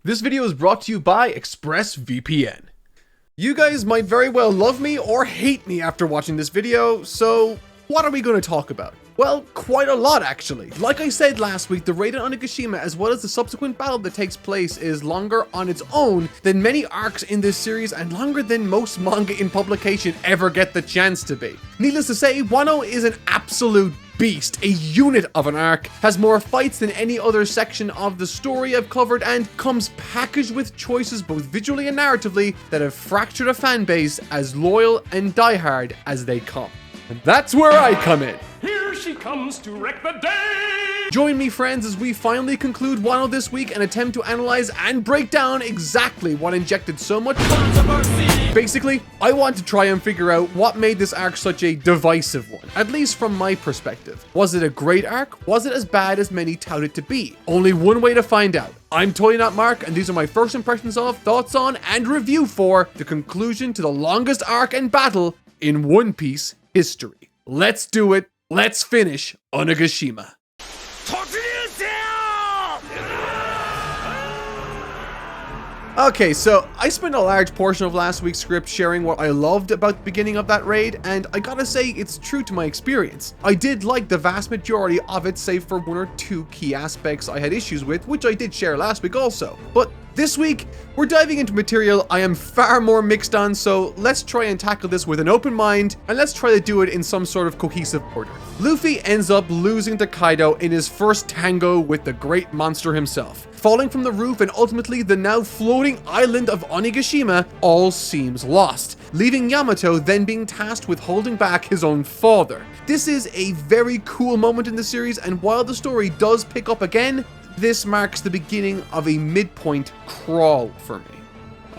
This video is brought to you by ExpressVPN. You guys might very well love me or hate me after watching this video, so what are we going to talk about? Well, quite a lot actually. Like I said last week, the raid on Onigashima as well as the subsequent battle that takes place is longer on its own than many arcs in this series and longer than most manga in publication ever get the chance to be. Needless to say, Wano is an absolute beast, a unit of an arc, has more fights than any other section of the story I've covered, and comes packaged with choices both visually and narratively that have fractured a fan base as loyal and diehard as they come. And that's where I come in. Here she comes to wreck the day! Join me, friends, as we finally conclude Wano this week and attempt to analyze and break down exactly what injected so much controversy. Basically, I want to try and figure out what made this arc such a divisive one, at least from my perspective. Was it a great arc? Was it as bad as many tout it to be? Only one way to find out. I'm totally not Mark, and these are my first impressions of, thoughts on, and review for the conclusion to the longest arc and battle in One Piece history. Let's do it. Let's finish Onigashima. Okay, so I spent a large portion of last week's script sharing what I loved about the beginning of that raid, and I gotta say it's true to my experience. I did like the vast majority of it, save for one or two key aspects I had issues with, which I did share last week also. But this week, we're diving into material I am far more mixed on, so let's try and tackle this with an open mind, and let's try to do it in some sort of cohesive order. Luffy ends up losing to Kaido in his first tango with the great monster himself. Falling from the roof and ultimately the now floating island of Onigashima, all seems lost, leaving Yamato then being tasked with holding back his own father. This is a very cool moment in the series, and while the story does pick up again, this marks the beginning of a midpoint crawl for me.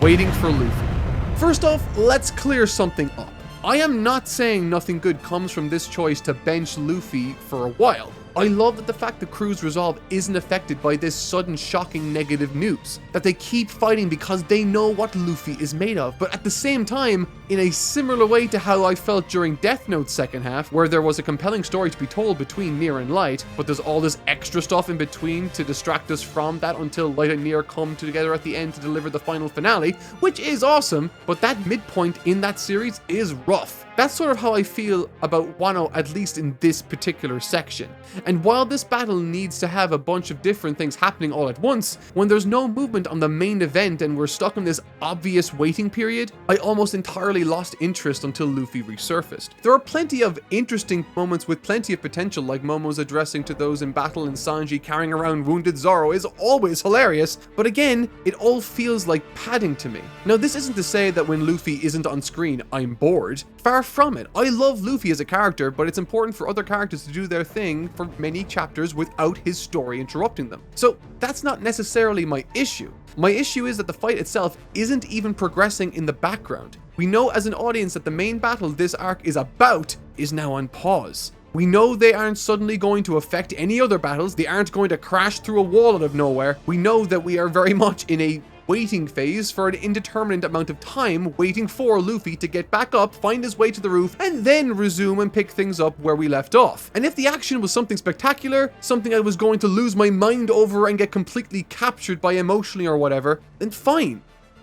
Waiting for Luffy. First off, let's clear something up. I am not saying nothing good comes from this choice to bench Luffy for a while. I love that the fact the crew's resolve isn't affected by this sudden shocking negative news, that they keep fighting because they know what Luffy is made of, but at the same time, in a similar way to how I felt during Death Note's second half, where there was a compelling story to be told between Near and Light, but there's all this extra stuff in between to distract us from that until Light and Near come together at the end to deliver the final finale, which is awesome, but that midpoint in that series is rough. That's sort of how I feel about Wano, at least in this particular section. And while this battle needs to have a bunch of different things happening all at once, when there's no movement on the main event and we're stuck in this obvious waiting period, I almost entirely lost interest until Luffy resurfaced. There are plenty of interesting moments with plenty of potential, like Momo's addressing to those in battle and Sanji carrying around wounded Zoro is always hilarious, but again, it all feels like padding to me. Now, this isn't to say that when Luffy isn't on screen, I'm bored. Far from it. I love Luffy as a character, but it's important for other characters to do their thing for many chapters without his story interrupting them. So that's not necessarily my issue. My issue is that the fight itself isn't even progressing in the background. We know as an audience that the main battle this arc is about is now on pause. We know they aren't suddenly going to affect any other battles. They aren't going to crash through a wall out of nowhere. We know that we are very much in a waiting phase for an indeterminate amount of time, waiting for Luffy to get back up, find his way to the roof, and then resume and pick things up where we left off. And if the action was something spectacular, something I was going to lose my mind over and get completely captured by emotionally or whatever, then fine.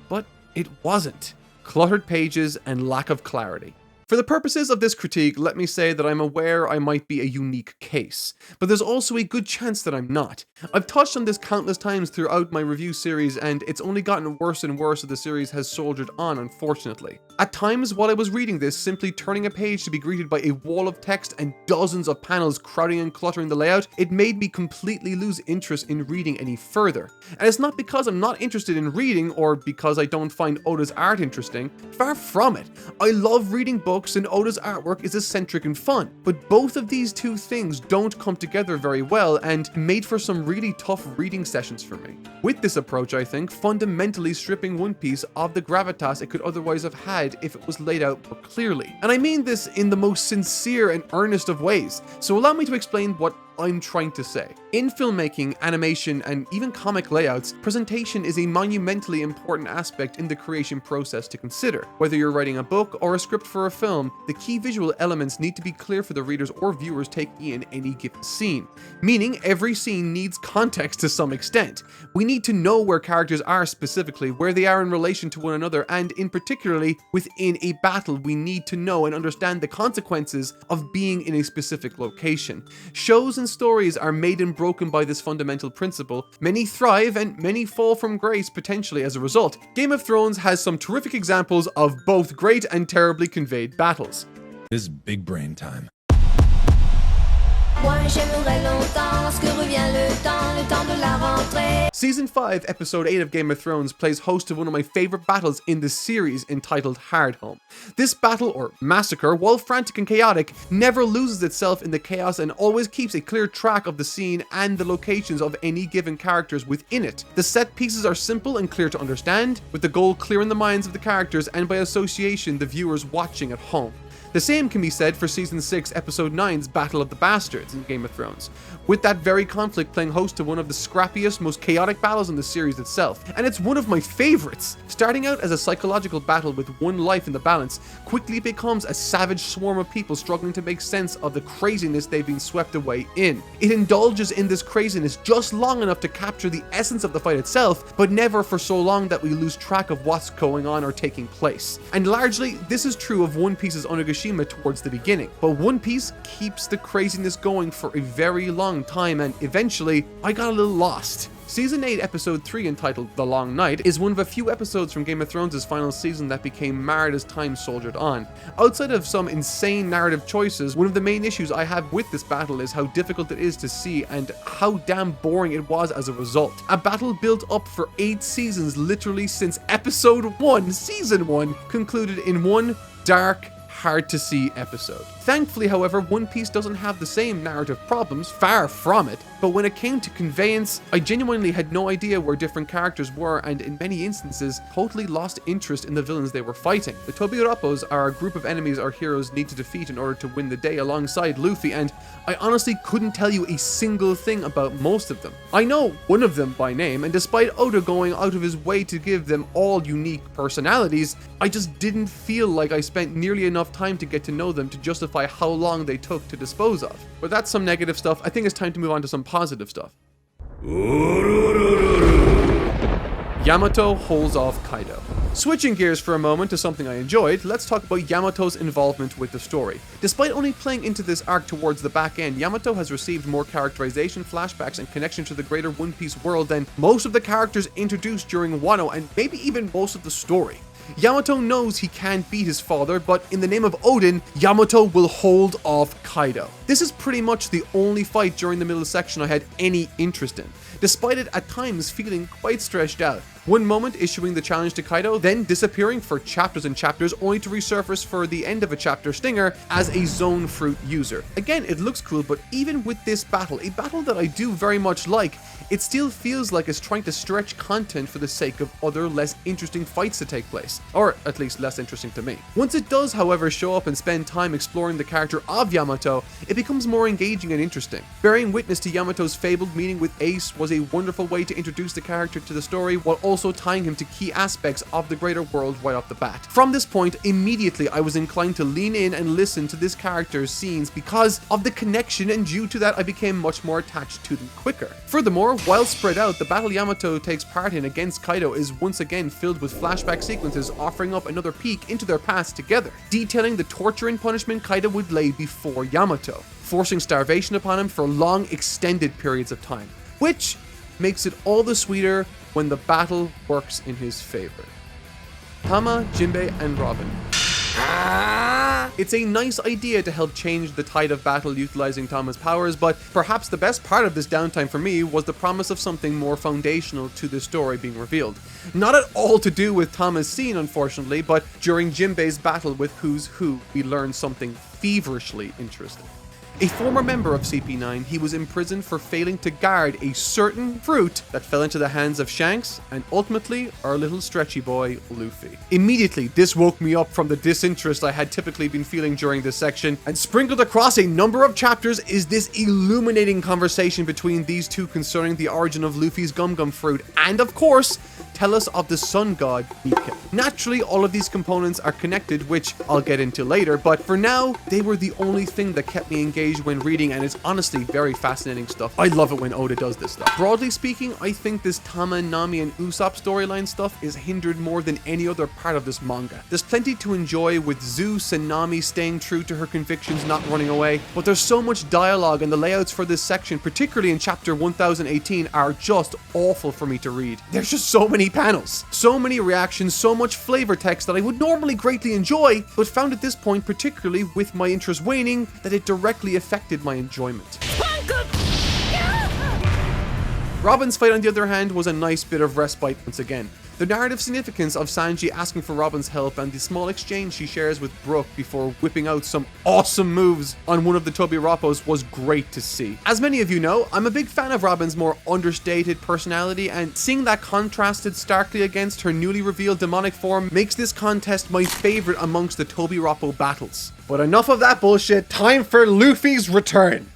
But it wasn't. Cluttered pages and lack of clarity. For the purposes of this critique, let me say that I'm aware I might be a unique case, but there's also a good chance that I'm not. I've touched on this countless times throughout my review series, and it's only gotten worse and worse as the series has soldiered on, unfortunately. At times, while I was reading this, simply turning a page to be greeted by a wall of text and dozens of panels crowding and cluttering the layout, it made me completely lose interest in reading any further. And it's not because I'm not interested in reading or because I don't find Oda's art interesting. Far from it. I love reading books, and Oda's artwork is eccentric and fun, but both of these two things don't come together very well and made for some really tough reading sessions for me. With this approach, I think, fundamentally stripping One Piece of the gravitas it could otherwise have had if it was laid out more clearly. And I mean this in the most sincere and earnest of ways, so allow me to explain what I'm trying to say. In filmmaking, animation, and even comic layouts, presentation is a monumentally important aspect in the creation process to consider. Whether you're writing a book or a script for a film, the key visual elements need to be clear for the readers or viewers taking in any given scene. Meaning, every scene needs context to some extent. We need to know where characters are specifically, where they are in relation to one another, and in particularly, within a battle, we need to know and understand the consequences of being in a specific location. Shows and stories are made and broken by this fundamental principle. Many thrive and many fall from grace potentially as a result. Game of Thrones has some terrific examples of both great and terribly conveyed battles. This is big brain time. Season 5, Episode 8 of Game of Thrones plays host to one of my favorite battles in the series, entitled Hardhome. This battle, or massacre, while frantic and chaotic, never loses itself in the chaos and always keeps a clear track of the scene and the locations of any given characters within it. The set pieces are simple and clear to understand, with the goal clear in the minds of the characters and by association the viewers watching at home. The same can be said for Season 6, Episode 9's Battle of the Bastards in Game of Thrones, with that very conflict playing host to one of the scrappiest, most chaotic battles in the series itself, and it's one of my favorites. Starting out as a psychological battle with one life in the balance, quickly becomes a savage swarm of people struggling to make sense of the craziness they've been swept away in. It indulges in this craziness just long enough to capture the essence of the fight itself, but never for so long that we lose track of what's going on or taking place. And largely, this is true of One Piece's Onigashima towards the beginning, but One Piece keeps the craziness going for a very long time, and eventually I got a little lost. Season 8, Episode 3, entitled The Long Night, is one of a few episodes from Game of Thrones' final season that became marred as time soldiered on. Outside of some insane narrative choices, one of the main issues I have with this battle is how difficult it is to see and how damn boring it was as a result. A battle built up for 8 seasons, literally since Episode 1, Season 1, concluded in one dark, hard to see episode. Thankfully, however, One Piece doesn't have the same narrative problems, far from it, but when it came to conveyance, I genuinely had no idea where different characters were, and in many instances, totally lost interest in the villains they were fighting. The Tobiropos are a group of enemies our heroes need to defeat in order to win the day alongside Luffy, and I honestly couldn't tell you a single thing about most of them. I know one of them by name, and despite Oda going out of his way to give them all unique personalities, I just didn't feel like I spent nearly enough time to get to know them to justify how long they took to dispose of. But that's some negative stuff. I think it's time to move on to some positive stuff. Yamato holds off Kaido. Switching gears for a moment to something I enjoyed, let's talk about Yamato's involvement with the story. Despite only playing into this arc towards the back end, Yamato has received more characterization, flashbacks, and connection to the greater One Piece world than most of the characters introduced during Wano, and maybe even most of the story. Yamato knows he can't beat his father, but in the name of Odin, Yamato will hold off Kaido. This is pretty much the only fight during the middle section I had any interest in, despite it at times feeling quite stretched out. One moment issuing the challenge to Kaido, then disappearing for chapters and chapters, only to resurface for the end of a chapter stinger as a zone fruit user. Again, it looks cool, but even with this battle, a battle that I do very much like, it still feels like it's trying to stretch content for the sake of other less interesting fights to take place, or at least less interesting to me. Once it does, however, show up and spend time exploring the character of Yamato, it becomes more engaging and interesting. Bearing witness to Yamato's fabled meeting with Ace was a wonderful way to introduce the character to the story, while also tying him to key aspects of the greater world right off the bat. From this point, immediately I was inclined to lean in and listen to this character's scenes because of the connection, and due to that I became much more attached to them quicker. Furthermore, while spread out, the battle Yamato takes part in against Kaido is once again filled with flashback sequences offering up another peek into their past together, detailing the torture and punishment Kaido would lay before Yamato, forcing starvation upon him for long extended periods of time, which makes it all the sweeter when the battle works in his favor. Tama, Jinbei, and Robin. It's a nice idea to help change the tide of battle utilizing Tama's powers, but perhaps the best part of this downtime for me was the promise of something more foundational to the story being revealed. Not at all to do with Tama's scene, unfortunately, but during Jinbei's battle with Who's Who, we learn something feverishly interesting. A former member of CP9, he was imprisoned for failing to guard a certain fruit that fell into the hands of Shanks and ultimately our little stretchy boy, Luffy. Immediately, this woke me up from the disinterest I had typically been feeling during this section, and sprinkled across a number of chapters is this illuminating conversation between these two concerning the origin of Luffy's Gum Gum fruit, and of course, tell us of the sun god, Nika. Naturally, all of these components are connected, which I'll get into later, but for now, they were the only thing that kept me engaged when reading, and it's honestly very fascinating stuff. I love it when Oda does this stuff. Broadly speaking, I think this Tama, Nami, and Usopp storyline stuff is hindered more than any other part of this manga. There's plenty to enjoy with Zeus and Nami staying true to her convictions, not running away, but there's so much dialogue, and the layouts for this section, particularly in chapter 1018, are just awful for me to read. There's just so many panels, so many reactions, so much flavor text that I would normally greatly enjoy, but found at this point, particularly with my interest waning, that it directly affected my enjoyment. Robin's fight, on the other hand, was a nice bit of respite once again. The narrative significance of Sanji asking for Robin's help and the small exchange she shares with Brook before whipping out some awesome moves on one of the Tobiroppos was great to see. As many of you know, I'm a big fan of Robin's more understated personality, and seeing that contrasted starkly against her newly revealed demonic form makes this contest my favorite amongst the Tobiroppo battles. But enough of that bullshit, time for Luffy's return!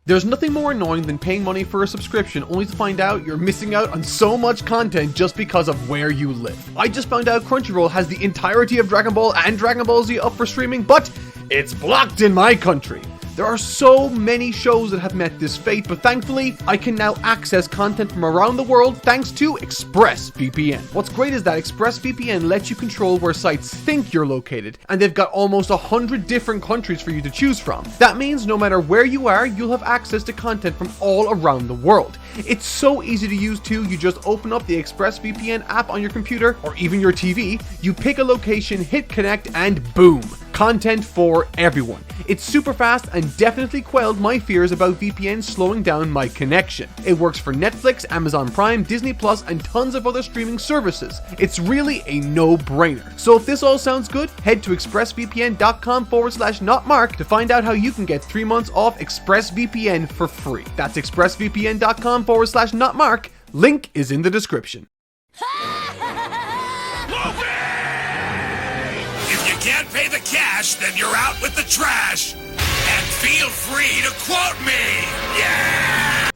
There's nothing more annoying than paying money for a subscription only to find out you're missing out on so much content just because of where you live. I just found out Crunchyroll has the entirety of Dragon Ball and Dragon Ball Z up for streaming, but it's blocked in my country. There are so many shows that have met this fate, but thankfully, I can now access content from around the world thanks to ExpressVPN. What's great is that ExpressVPN lets you control where sites think you're located, and they've got almost 100 different countries for you to choose from. That means no matter where you are, you'll have access to content from all around the world. It's so easy to use too. You just open up the ExpressVPN app on your computer or even your TV, you pick a location, hit connect, and boom! Content for everyone. It's super fast and definitely quelled my fears about VPN slowing down my connection. It works for Netflix, Amazon Prime, Disney Plus, and tons of other streaming services. It's really a no-brainer. So if this all sounds good, head to expressvpn.com/notmark to find out how you can get 3 months off ExpressVPN for free. That's expressvpn.com/notmark. Link is in the description. Can't pay the cash, then you're out with the trash. And feel free to quote me. Yeah!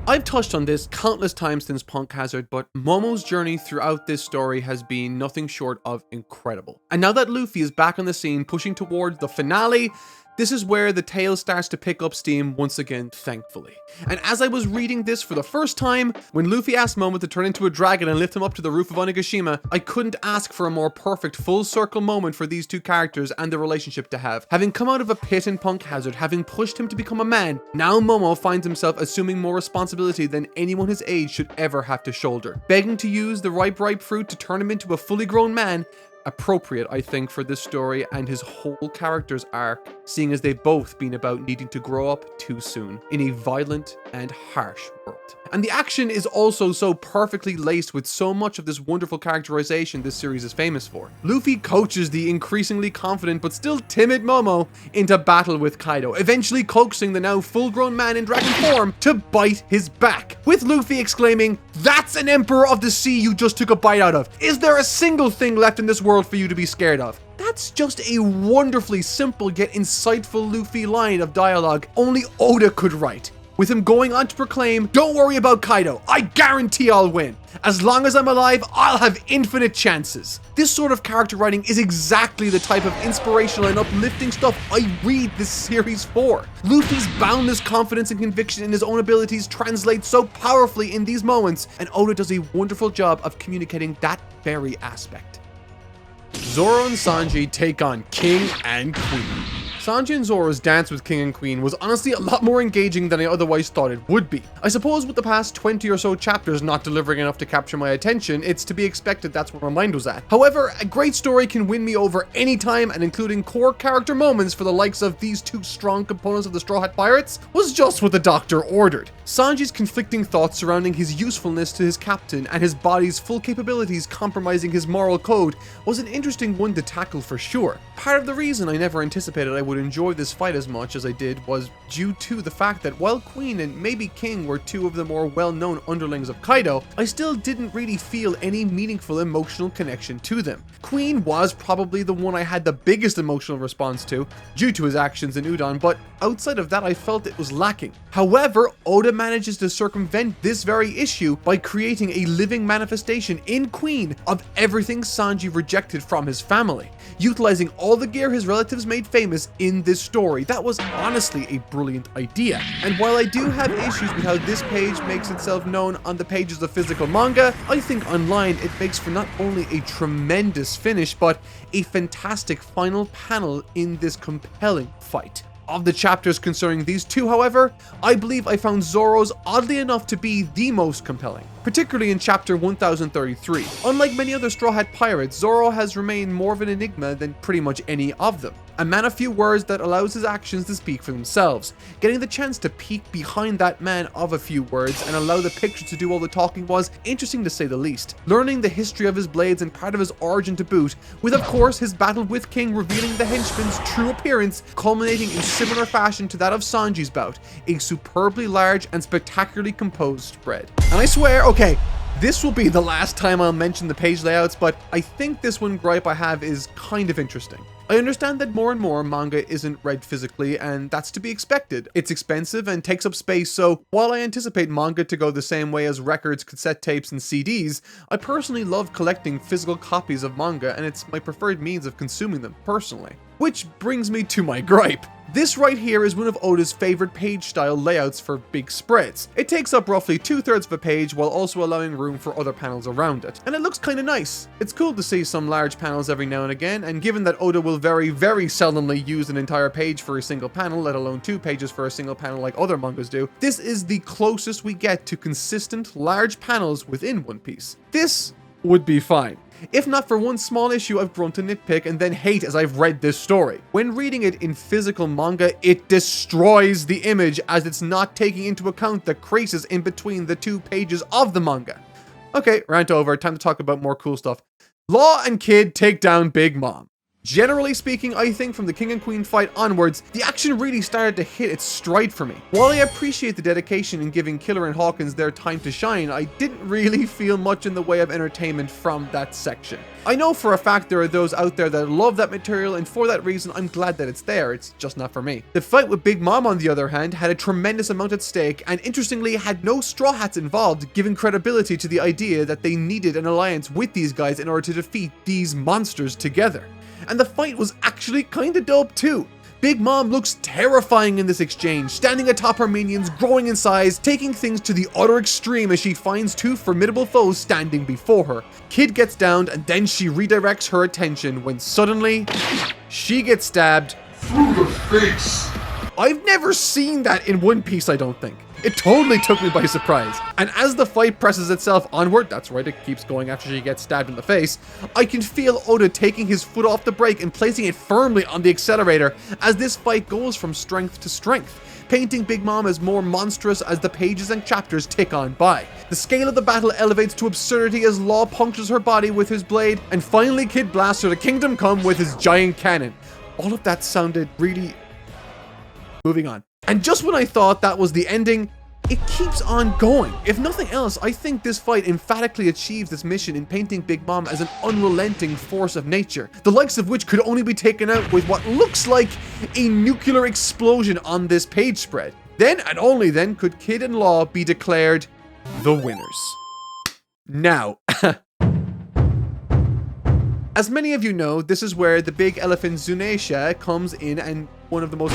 I've touched on this countless times since Punk Hazard, but Momo's journey throughout this story has been nothing short of incredible. And now that Luffy is back on the scene, pushing towards the finale, this is where the tale starts to pick up steam once again, thankfully. And as I was reading this for the first time, when Luffy asked Momo to turn into a dragon and lift him up to the roof of Onigashima, I couldn't ask for a more perfect full circle moment for these two characters and their relationship to have. Having come out of a pit in Punk Hazard, having pushed him to become a man, now Momo finds himself assuming more responsibility than anyone his age should ever have to shoulder. Begging to use the ripe fruit to turn him into a fully grown man, appropriate, I think, for this story and his whole character's arc, seeing as they've both been about needing to grow up too soon in a violent and harsh world. And the action is also so perfectly laced with so much of this wonderful characterization this series is famous for. Luffy coaches the increasingly confident but still timid Momo into battle with Kaido, eventually coaxing the now full-grown man in dragon form to bite his back, with Luffy exclaiming, "That's an Emperor of the Sea you just took a bite out of. Is there a single thing left in this world for you to be scared of?" That's just a wonderfully simple yet insightful Luffy line of dialogue only Oda could write, with him going on to proclaim, "Don't worry about Kaido, I guarantee I'll win. As long as I'm alive, I'll have infinite chances." This sort of character writing is exactly the type of inspirational and uplifting stuff I read this series for. Luffy's boundless confidence and conviction in his own abilities translates so powerfully in these moments, and Oda does a wonderful job of communicating that very aspect. Zoro and Sanji take on King and Queen. Sanji and Zoro's dance with King and Queen was honestly a lot more engaging than I otherwise thought it would be. I suppose with the past 20 or so chapters not delivering enough to capture my attention, it's to be expected that's where my mind was at. However, a great story can win me over anytime, and including core character moments for the likes of these two strong components of the Straw Hat Pirates was just what the Doctor ordered. Sanji's conflicting thoughts surrounding his usefulness to his captain and his body's full capabilities compromising his moral code was an interesting one to tackle for sure. Part of the reason I never anticipated I would enjoy this fight as much as I did was due to the fact that while Queen and maybe King were two of the more well-known underlings of Kaido, I still didn't really feel any meaningful emotional connection to them. Queen was probably the one I had the biggest emotional response to, due to his actions in Udon, but outside of that I felt it was lacking. However, Oda manages to circumvent this very issue by creating a living manifestation in Queen of everything Sanji rejected from his family, utilizing all the gear his relatives made famous in this story. That was honestly a brilliant idea. And while I do have issues with how this page makes itself known on the pages of physical manga, I think online it makes for not only a tremendous finish, but a fantastic final panel in this compelling fight. Of the chapters concerning these two, however, I believe I found Zoro's oddly enough to be the most compelling, particularly in chapter 1033. Unlike many other Straw Hat Pirates, Zoro has remained more of an enigma than pretty much any of them. A man of few words that allows his actions to speak for themselves. Getting the chance to peek behind that man of a few words and allow the picture to do all the talking was interesting to say the least. Learning the history of his blades and part of his origin to boot, with of course his battle with King revealing the henchman's true appearance, culminating in similar fashion to that of Sanji's bout, a superbly large and spectacularly composed spread. And I swear, okay, this will be the last time I'll mention the page layouts, but I think this one gripe I have is kind of interesting. I understand that more and more manga isn't read physically, and that's to be expected. It's expensive and takes up space, so while I anticipate manga to go the same way as records, cassette tapes, and CDs, I personally love collecting physical copies of manga, and it's my preferred means of consuming them personally. Which brings me to my gripe. This right here is one of Oda's favorite page style layouts for big spreads. It takes up roughly 2/3 of a page while also allowing room for other panels around it. And it looks kinda nice. It's cool to see some large panels every now and again, and given that Oda will very, very seldomly use an entire page for a single panel, let alone 2 pages for a single panel like other mangas do, this is the closest we get to consistent large panels within One Piece. This would be fine, if not for one small issue I've grown to nitpick and then hate as I've read this story. When reading it in physical manga, it destroys the image as it's not taking into account the creases in between the 2 pages of the manga. Okay, rant over, time to talk about more cool stuff. Law and Kid take down Big Mom. Generally speaking, I think from the King and Queen fight onwards, the action really started to hit its stride for me. While I appreciate the dedication in giving Killer and Hawkins their time to shine, I didn't really feel much in the way of entertainment from that section. I know for a fact there are those out there that love that material, and for that reason I'm glad that it's there, it's just not for me. The fight with Big Mom, on the other hand, had a tremendous amount at stake, and interestingly had no Straw Hats involved, giving credibility to the idea that they needed an alliance with these guys in order to defeat these monsters together. And the fight was actually kinda dope too. Big Mom looks terrifying in this exchange, standing atop her minions, growing in size, taking things to the utter extreme as she finds 2 formidable foes standing before her. Kid gets downed, and then she redirects her attention when suddenly, she gets stabbed through the face. I've never seen that in One Piece, I don't think. It totally took me by surprise. And as the fight presses itself onward, that's right, it keeps going after she gets stabbed in the face, I can feel Oda taking his foot off the brake and placing it firmly on the accelerator as this fight goes from strength to strength, painting Big Mom as more monstrous as the pages and chapters tick on by. The scale of the battle elevates to absurdity as Law punctures her body with his blade, and finally Kid blasts her to Kingdom Come with his giant cannon. All of that sounded really... Moving on. And just when I thought that was the ending, it keeps on going. If nothing else, I think this fight emphatically achieves its mission in painting Big Mom as an unrelenting force of nature, the likes of which could only be taken out with what looks like a nuclear explosion on this page spread. Then and only then could Kid and Law be declared the winners. Now, as many of you know, this is where the big elephant Zunisha comes in, and one of the most...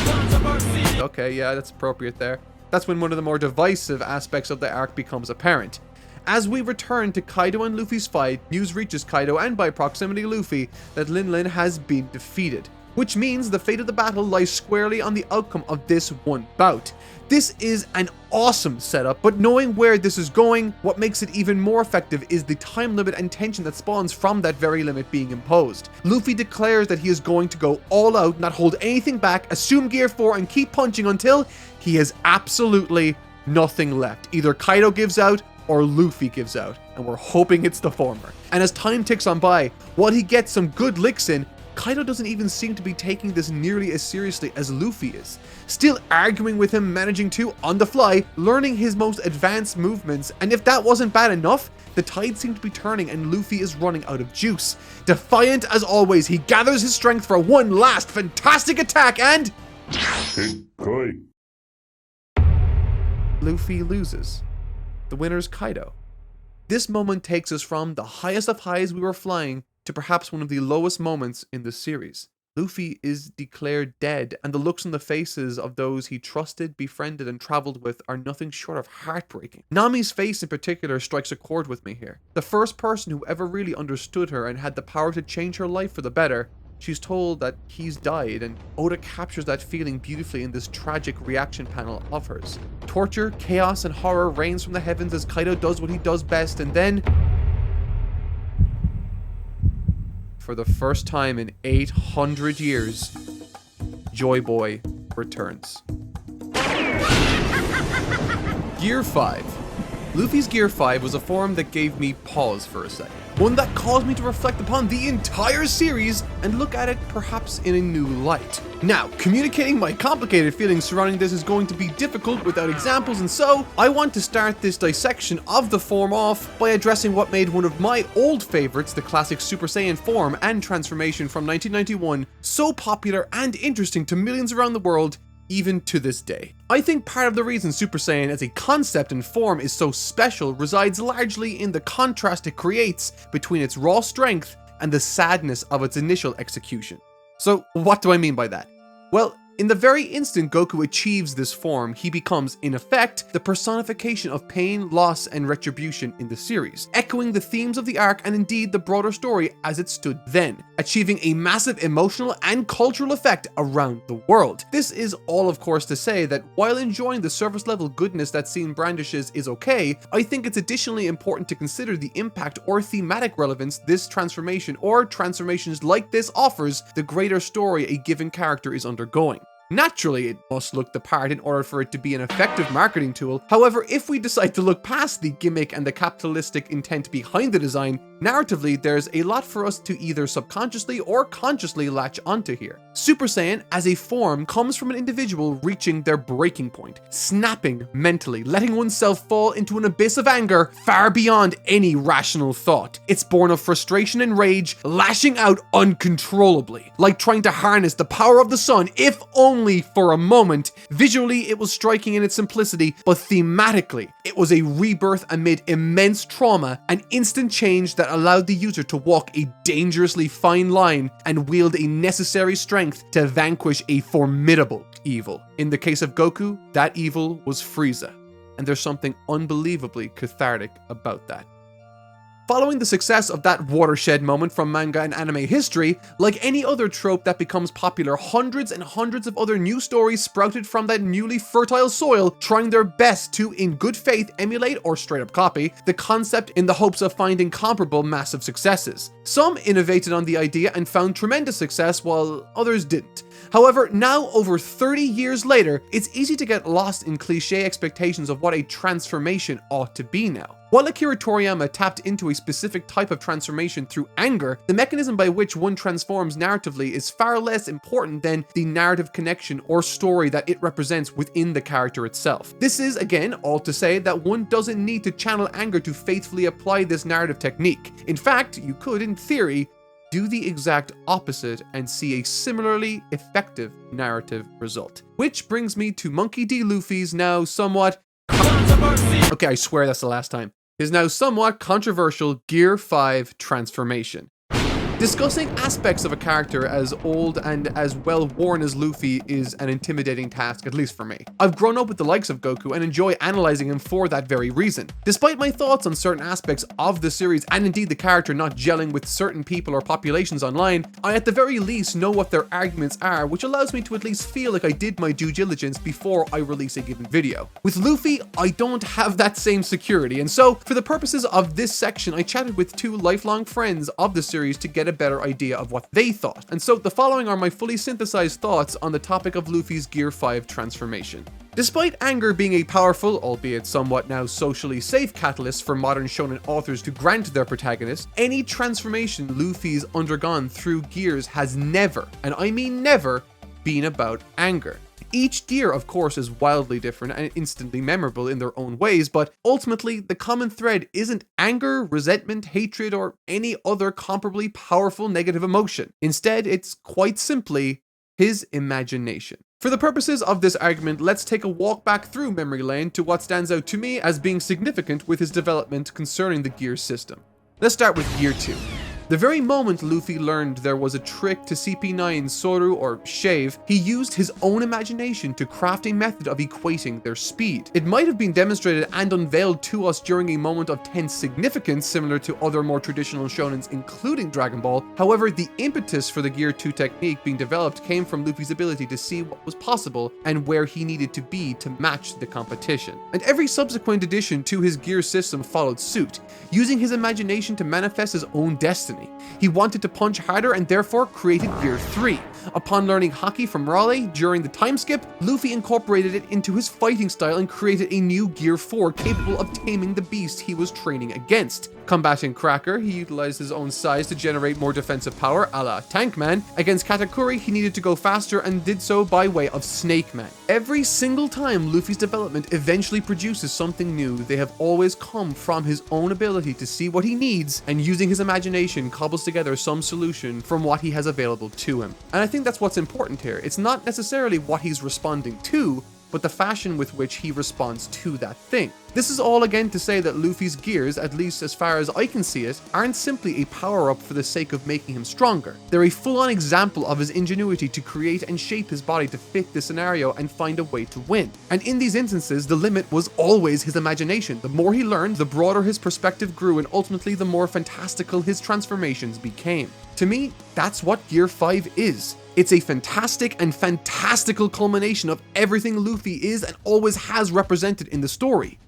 Okay, yeah, that's appropriate there. That's when one of the more divisive aspects of the arc becomes apparent. As we return to Kaido and Luffy's fight, news reaches Kaido and by proximity Luffy that Lin Lin has been defeated. which means the fate of the battle lies squarely on the outcome of this one bout. This is an awesome setup, but knowing where this is going, what makes it even more effective is the time limit and tension that spawns from that very limit being imposed. Luffy declares that he is going to go all out, not hold anything back, assume gear 4 and keep punching until he has absolutely nothing left. Either Kaido gives out or Luffy gives out, and we're hoping it's the former. And as time ticks on by, while he gets some good licks in, Kaido doesn't even seem to be taking this nearly as seriously as Luffy is. Still arguing with him, managing to, on the fly, learning his most advanced movements, and if that wasn't bad enough, the tide seemed to be turning and Luffy is running out of juice. Defiant as always, he gathers his strength for one last fantastic attack and... Luffy loses. The winner's Kaido. This moment takes us from the highest of highs we were flying to perhaps one of the lowest moments in the series. Luffy is declared dead, and the looks on the faces of those he trusted, befriended, and traveled with are nothing short of heartbreaking. Nami's face in particular strikes a chord with me here. The first person who ever really understood her and had the power to change her life for the better, she's told that he's died, and Oda captures that feeling beautifully in this tragic reaction panel of hers. Torture, chaos, and horror reigns from the heavens as Kaido does what he does best, and then... for the first time in 800 years, Joy Boy returns. Gear 5. Luffy's Gear 5 was a form that gave me pause for a second. One that caused me to reflect upon the entire series and look at it perhaps in a new light. Now, communicating my complicated feelings surrounding this is going to be difficult without examples, and so I want to start this dissection of the form off by addressing what made one of my old favorites, the classic Super Saiyan form and transformation from 1991, so popular and interesting to millions around the world, even to this day. I think part of the reason Super Saiyan as a concept and form is so special resides largely in the contrast it creates between its raw strength and the sadness of its initial execution. So what do I mean by that? Well, in the very instant Goku achieves this form, he becomes, in effect, the personification of pain, loss, and retribution in the series, echoing the themes of the arc and indeed the broader story as it stood then, achieving a massive emotional and cultural effect around the world. This is all, of course, to say that while enjoying the surface level goodness that scene brandishes is okay, I think it's additionally important to consider the impact or thematic relevance this transformation or transformations like this offers the greater story a given character is undergoing. Naturally, it must look the part in order for it to be an effective marketing tool. However, if we decide to look past the gimmick and the capitalistic intent behind the design, narratively, there's a lot for us to either subconsciously or consciously latch onto here. Super Saiyan, as a form, comes from an individual reaching their breaking point, snapping mentally, letting oneself fall into an abyss of anger far beyond any rational thought. It's born of frustration and rage, lashing out uncontrollably, like trying to harness the power of the sun, if only for a moment. Visually, it was striking in its simplicity, but thematically, it was a rebirth amid immense trauma, an instant change that allowed the user to walk a dangerously fine line and wield a necessary strength to vanquish a formidable evil. In the case of Goku, that evil was Frieza, and there's something unbelievably cathartic about that. Following the success of that watershed moment from manga and anime history, like any other trope that becomes popular, hundreds and hundreds of other new stories sprouted from that newly fertile soil, trying their best to, in good faith, emulate or straight up copy the concept in the hopes of finding comparable massive successes. Some innovated on the idea and found tremendous success, while others didn't. However, now over 30 years later, it's easy to get lost in cliche expectations of what a transformation ought to be now. While Akira Toriyama tapped into a specific type of transformation through anger, the mechanism by which one transforms narratively is far less important than the narrative connection or story that it represents within the character itself. This is, again, all to say that one doesn't need to channel anger to faithfully apply this narrative technique. In fact, you could, in theory, do the exact opposite and see a similarly effective narrative result. Which brings me to Monkey D. Luffy's now somewhat... Okay, I swear that's the last time. His now somewhat controversial Gear 5 transformation. Discussing aspects of a character as old and as well worn as Luffy is an intimidating task, at least for me. I've grown up with the likes of Goku and enjoy analyzing him for that very reason. Despite my thoughts on certain aspects of the series and indeed the character not gelling with certain people or populations online, I at the very least know what their arguments are, which allows me to at least feel like I did my due diligence before I release a given video. With Luffy, I don't have that same security, and so for the purposes of this section, I chatted with two lifelong friends of the series to get a better idea of what they thought. And so the following are my fully synthesized thoughts on the topic of Luffy's Gear 5 transformation. Despite anger being a powerful, albeit somewhat now socially safe catalyst for modern shonen authors to grant their protagonist, any transformation Luffy's undergone through gears has never, and I mean never, been about anger. Each gear, of course, is wildly different and instantly memorable in their own ways, but ultimately, the common thread isn't anger, resentment, hatred, or any other comparably powerful negative emotion. Instead, it's quite simply his imagination. For the purposes of this argument, let's take a walk back through memory lane to what stands out to me as being significant with his development concerning the gear system. Let's start with Gear 2. The very moment Luffy learned there was a trick to CP9's Soru or shave, he used his own imagination to craft a method of equating their speed. It might have been demonstrated and unveiled to us during a moment of tense significance similar to other more traditional shonens including Dragon Ball. However, the impetus for the Gear 2 technique being developed came from Luffy's ability to see what was possible and where he needed to be to match the competition. And every subsequent addition to his gear system followed suit, using his imagination to manifest his own destiny. He wanted to punch harder and therefore created Gear 3. Upon learning Haki from Raleigh during the time skip, Luffy incorporated it into his fighting style and created a new Gear 4 capable of taming the beast he was training against. Combating Cracker, he utilized his own size to generate more defensive power, a la Tank Man. Against Katakuri, he needed to go faster and did so by way of Snake Man. Every single time Luffy's development eventually produces something new, they have always come from his own ability to see what he needs and using his imagination cobbles together some solution from what he has available to him. And I think that's what's important here. It's not necessarily what he's responding to, but the fashion with which he responds to that thing. This is all again to say that Luffy's gears, at least as far as I can see it, aren't simply a power-up for the sake of making him stronger. They're a full-on example of his ingenuity to create and shape his body to fit the scenario and find a way to win. And in these instances, the limit was always his imagination. The more he learned, the broader his perspective grew, and ultimately the more fantastical his transformations became. To me, that's what Gear 5 is. It's a fantastic and fantastical culmination of everything Luffy is and always has represented in the story.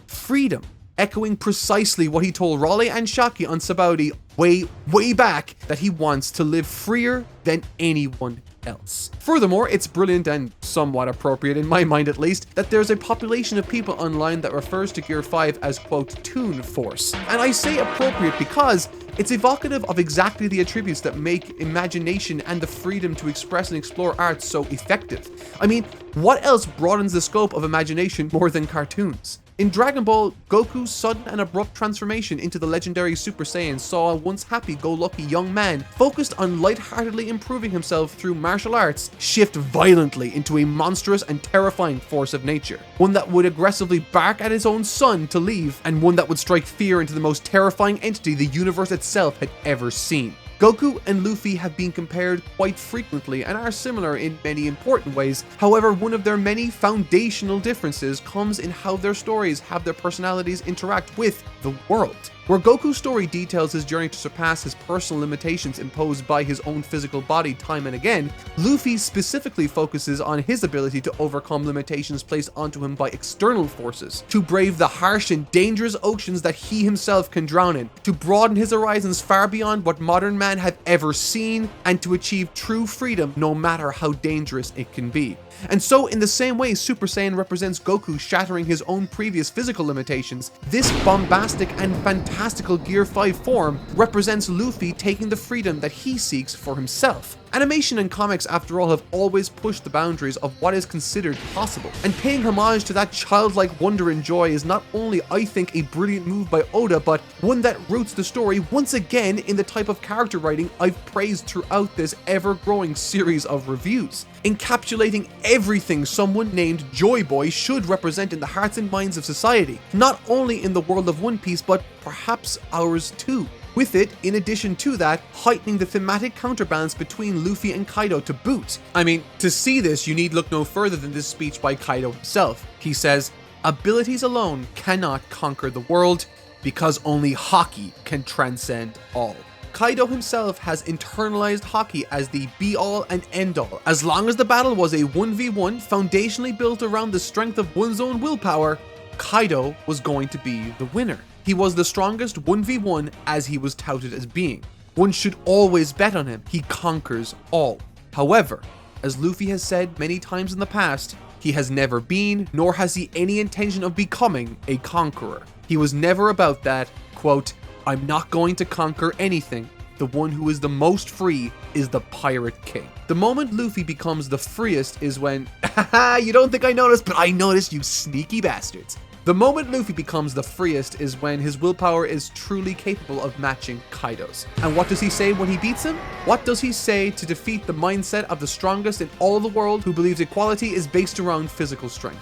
Freedom, echoing precisely what he told Raleigh and Shaki on Sabaody way back, that he wants to live freer than anyone else. Furthermore, it's brilliant and somewhat appropriate, in my mind at least, that there's a population of people online that refers to Gear 5 as, quote, Toon Force. And I say appropriate because it's evocative of exactly the attributes that make imagination and the freedom to express and explore art so effective. I mean, what else broadens the scope of imagination more than cartoons? In Dragon Ball, Goku's sudden and abrupt transformation into the legendary Super Saiyan saw a once happy-go-lucky young man focused on lightheartedly improving himself through martial arts shift violently into a monstrous and terrifying force of nature. One that would aggressively bark at his own son to leave, and one that would strike fear into the most terrifying entity the universe itself had ever seen. Goku and Luffy have been compared quite frequently and are similar in many important ways. However, one of their many foundational differences comes in how their stories have their personalities interact with the world. Where Goku's story details his journey to surpass his personal limitations imposed by his own physical body time and again, Luffy specifically focuses on his ability to overcome limitations placed onto him by external forces, to brave the harsh and dangerous oceans that he himself can drown in, to broaden his horizons far beyond what modern man have ever seen, and to achieve true freedom no matter how dangerous it can be. And so, in the same way Super Saiyan represents Goku shattering his own previous physical limitations, this bombastic and fantastical Gear 5 form represents Luffy taking the freedom that he seeks for himself. Animation and comics, after all, have always pushed the boundaries of what is considered possible, and paying homage to that childlike wonder and joy is not only, I think, a brilliant move by Oda, but one that roots the story once again in the type of character writing I've praised throughout this ever-growing series of reviews, encapsulating everything someone named Joy Boy should represent in the hearts and minds of society, not only in the world of One Piece, but perhaps ours too. With it, in addition to that, heightening the thematic counterbalance between Luffy and Kaido to boot. I mean, to see this, you need look no further than this speech by Kaido himself. He says, "Abilities alone cannot conquer the world, because only Haki can transcend all." Kaido himself has internalized Haki as the be-all and end-all. As long as the battle was a 1v1 foundationally built around the strength of one's own willpower, Kaido was going to be the winner. He was the strongest 1v1 as he was touted as being. One should always bet on him. He conquers all. However, as Luffy has said many times in the past, he has never been, nor has he any intention of becoming, a conqueror. He was never about that, quote, "I'm not going to conquer anything. The one who is the most free is the Pirate King." The moment Luffy becomes the freest is when, haha, you don't think I noticed, but I noticed, you sneaky bastards. The moment Luffy becomes the freest is when his willpower is truly capable of matching Kaido's. And what does he say when he beats him? What does he say to defeat the mindset of the strongest in all of the world who believes equality is based around physical strength?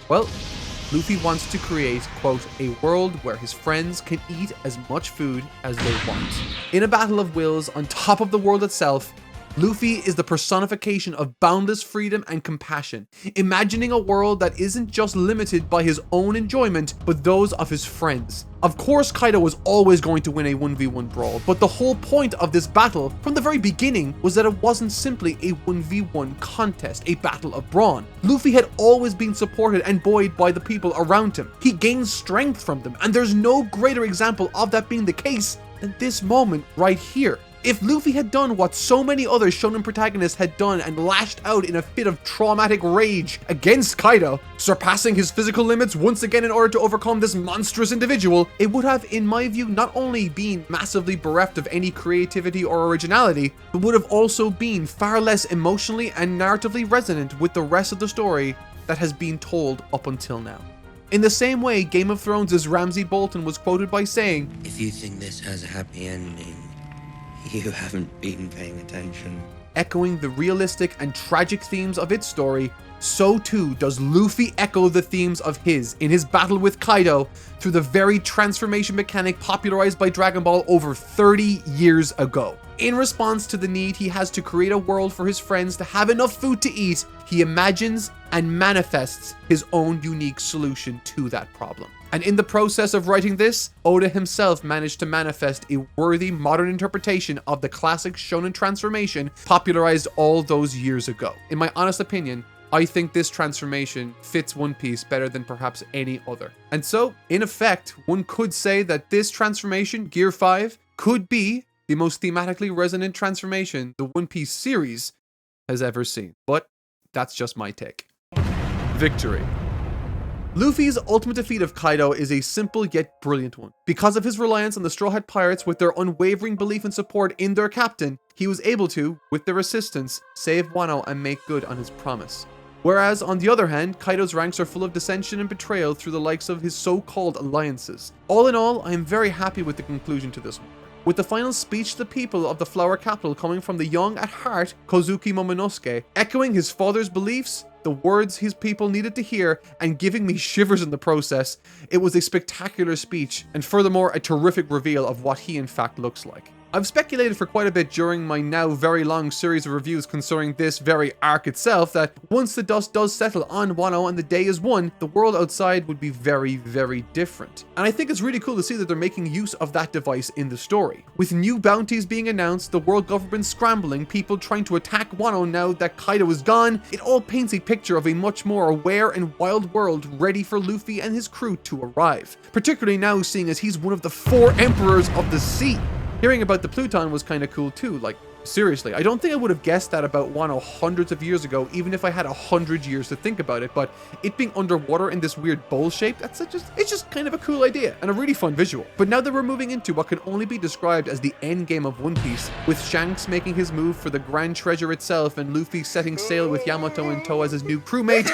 Well, Luffy wants to create, quote, "a world where his friends can eat as much food as they want." In a battle of wills on top of the world itself, Luffy is the personification of boundless freedom and compassion, imagining a world that isn't just limited by his own enjoyment, but those of his friends. Of course, Kaido was always going to win a 1v1 brawl, but the whole point of this battle from the very beginning was that it wasn't simply a 1v1 contest, a battle of brawn. Luffy had always been supported and buoyed by the people around him. He gained strength from them, and there's no greater example of that being the case than this moment right here. If Luffy had done what so many other shonen protagonists had done and lashed out in a fit of traumatic rage against Kaido, surpassing his physical limits once again in order to overcome this monstrous individual, it would have, in my view, not only been massively bereft of any creativity or originality, but would have also been far less emotionally and narratively resonant with the rest of the story that has been told up until now. In the same way, Game of Thrones' Ramsay Bolton was quoted by saying, "If you think this has a happy ending, you haven't been paying attention." Echoing the realistic and tragic themes of its story, so too does Luffy echo the themes of his in his battle with Kaido through the very transformation mechanic popularized by Dragon Ball over 30 years ago. In response to the need he has to create a world for his friends to have enough food to eat, he imagines and manifests his own unique solution to that problem. And in the process of writing this, Oda himself managed to manifest a worthy modern interpretation of the classic shonen transformation popularized all those years ago. In my honest opinion, I think this transformation fits One Piece better than perhaps any other. And so, in effect, one could say that this transformation, Gear 5, could be the most thematically resonant transformation the One Piece series has ever seen. But that's just my take. Victory. Luffy's ultimate defeat of Kaido is a simple yet brilliant one. Because of his reliance on the Straw Hat Pirates with their unwavering belief and support in their captain, he was able to, with their assistance, save Wano and make good on his promise. Whereas, on the other hand, Kaido's ranks are full of dissension and betrayal through the likes of his so-called alliances. All in all, I am very happy with the conclusion to this one. With the final speech to the people of the Flower Capital coming from the young at heart Kozuki Momonosuke, echoing his father's beliefs, the words his people needed to hear, and giving me shivers in the process, it was a spectacular speech, and furthermore a terrific reveal of what he in fact looks like. I've speculated for quite a bit during my now very long series of reviews concerning this very arc itself that once the dust does settle on Wano and the day is won, the world outside would be very, very different. And I think it's really cool to see that they're making use of that device in the story. With new bounties being announced, the world government scrambling, people trying to attack Wano now that Kaido is gone, it all paints a picture of a much more aware and wild world ready for Luffy and his crew to arrive. Particularly now seeing as he's one of the 4 emperors of the sea. Hearing about the Pluton was kind of cool too, like, seriously. I don't think I would have guessed that about Wano hundreds of years ago, even if I had 100 years to think about it, but it being underwater in this weird bowl shape, it's just kind of a cool idea, and a really fun visual. But now that we're moving into what can only be described as the end game of One Piece, with Shanks making his move for the grand treasure itself, and Luffy setting sail with Yamato in tow as his new crewmate,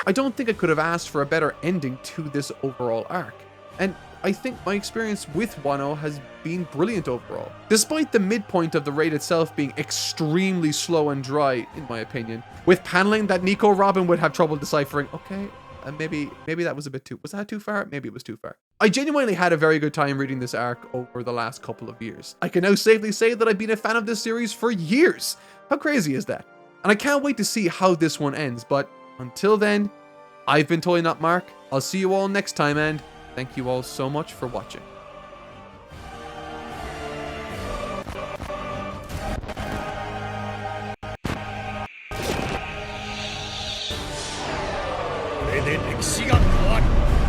I don't think I could have asked for a better ending to this overall arc. And I think my experience with Wano has been brilliant overall. Despite the midpoint of the raid itself being extremely slow and dry, in my opinion, with paneling that Nico Robin would have trouble deciphering, okay, maybe that was a bit too, was that too far? Maybe it was too far. I genuinely had a very good time reading this arc over the last couple of years. I can now safely say that I've been a fan of this series for years. How crazy is that? And I can't wait to see how this one ends, but until then, I've been Totally Not Mark. I'll see you all next time, and thank you all so much for watching. This is